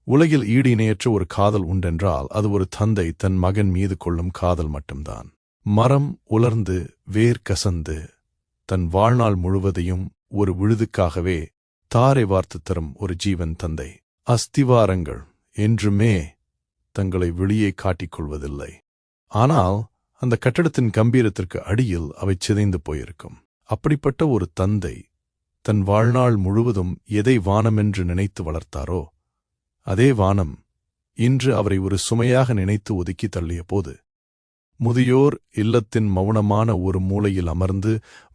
உலகில் ஈடு இணையற்ற ஒரு காதல் உண்டென்றால் அது ஒரு தந்தை தன் மகன் மீது கொள்ளும் காதல் மட்டும்தான். மரம் உலர்ந்து வேர் கசந்து தன் வாழ்நாள் முழுவதையும் ஒரு விழுதுக்காகவே தாரை வார்த்து தரும் ஒரு ஜீவன் தந்தை. அஸ்திவாரங்கள் என்றுமே தங்களை வெளியே காட்டிக்கொள்வதில்லை. ஆனால் அந்த கட்டடத்தின் கம்பீரத்திற்கு அடியில் அவை சிதைந்து போயிருக்கும். அப்படிப்பட்ட ஒரு தந்தை தன் வாழ்நாள் முழுவதும் எதை வானமென்று நினைத்து வளர்த்தாரோ அதே வானம் இன்று அவரை ஒரு சுமையாக நினைத்து ஒதுக்கி தள்ளிய போது, முதியோர் இல்லத்தின் மௌனமான ஒரு மூலையில் அமர்ந்து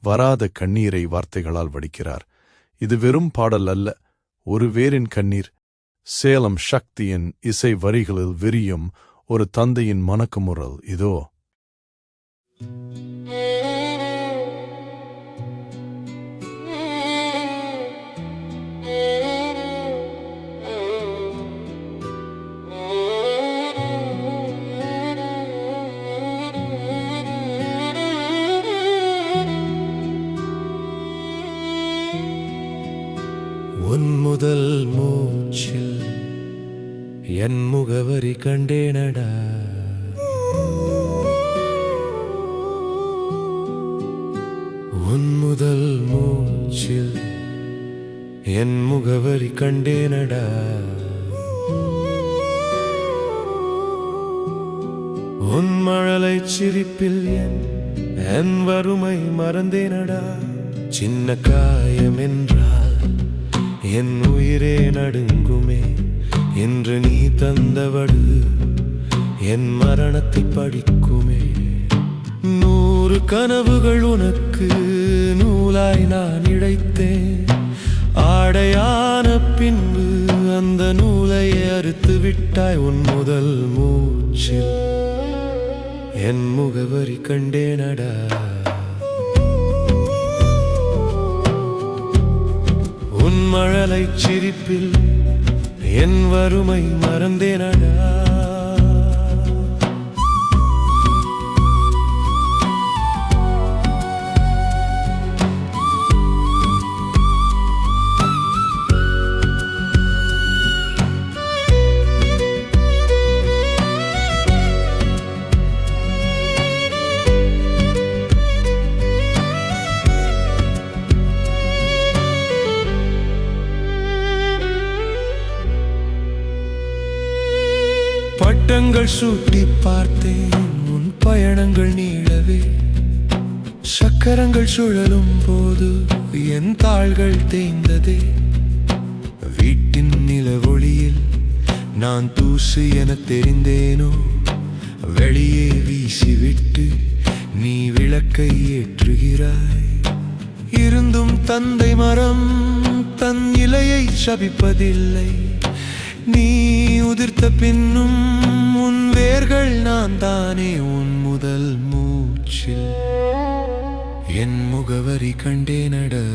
வராத கண்ணீரை வார்த்தைகளால் வடிக்கிறார். இது வெறும் பாடல் அல்ல, ஒரு வேரின் கண்ணீர். சேலம் சக்தியின் இசை வரிகளில் விரியும் ஒரு தந்தையின் மனக்குமுறல் இதோ. உன் முதல் மூச்சில் என் முகவரி கண்டேனடா. உன் முதல் மூச்சில் என் முகவரி கண்டேனடா. உன் மழலை சிரிப்பில் என் வறுமை மறந்தேனடா. சின்ன காயம் என்றால் என் உயிரே நடுங்குமே. இன்று நீ தந்தவடு என் மரணத்தை படிக்குமே. 100 கனவுகள் உனக்கு நூலாய் நான் இழைத்தேன். ஆடையான பின்பு அந்த நூலை அறுத்து விட்டாய். உன் முதல் மூச்சில் என் முகவரி கண்டேனடா. உன் மழலை சிரிப்பில் என் வறுமை மறந்தேனடா. பட்டங்கள் சூட்டி பார்த்தேன் உன் பயணங்கள் நீளவே. சக்கரங்கள் சுழலும் போது என் தாள்கள் தேய்ந்ததே. வீட்டின் நிலவொளியில் நான் தூசு என தெரிந்தேனோ. வெளியே வீசிவிட்டு நீ விளக்கை ஏற்றுகிறாய். இருந்தும் தந்தை மரம் தன் இலையை சபிப்பதில்லை. நீ உதிர்த்த பின்னும் உன் வேர்கள் நான் தானே. உன் முதல் மூச்சில் என் முகவரி கண்டேனடா.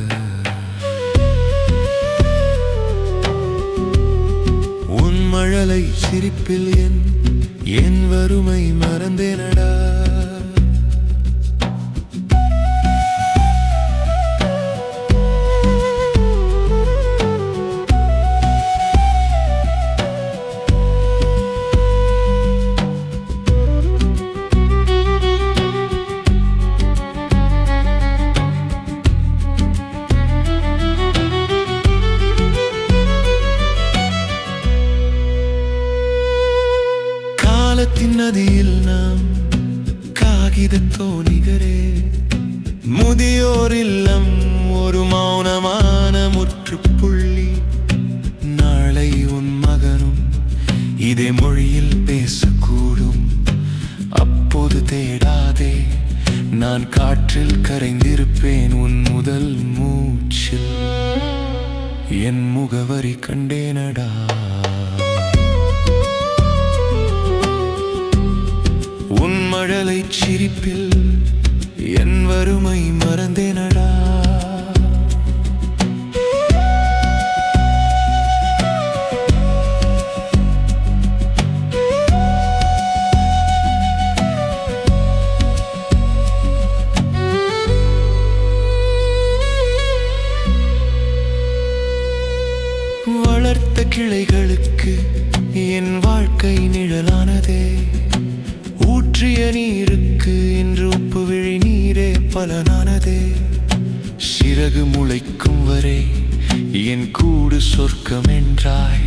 உன் மழலை சிரிப்பில் என் வறுமை மறந்தேனடா. நதியில் நாம் காகித தோணிகளே. முதியோர் இல்லம் ஒரு மௌனமான முற்றுப்புள்ளி. நாளை உன் மகனும் இதே மொழியில் பேசக்கூடும். அப்போது தேடாதே, நான் காற்றில் கரைந்திருப்பேன். உன் முதல் மூச்சில் என் முகவரி கண்டேனடா. உன் மழலை சிரிப்பில் என் வறுமை மறந்தேனடா. வளர்த்த கிளைகளுக்கு பலனானதே. சிறகு முளைக்கும் வரை என் கூடு சொர்க்கம் என்றாய்.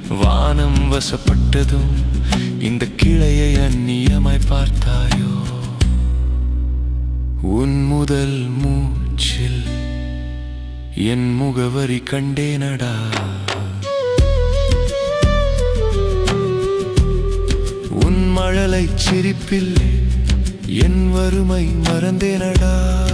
வானம் வசப்பட்டதும் இந்த கிளையை அந்நியமாய் பார்த்தாயோ. உன் முதல் மூச்சில் என் முகவரி கண்டேனடா. உன் மழலை சிரிப்பில் என் வறுமை மறந்தேனடா.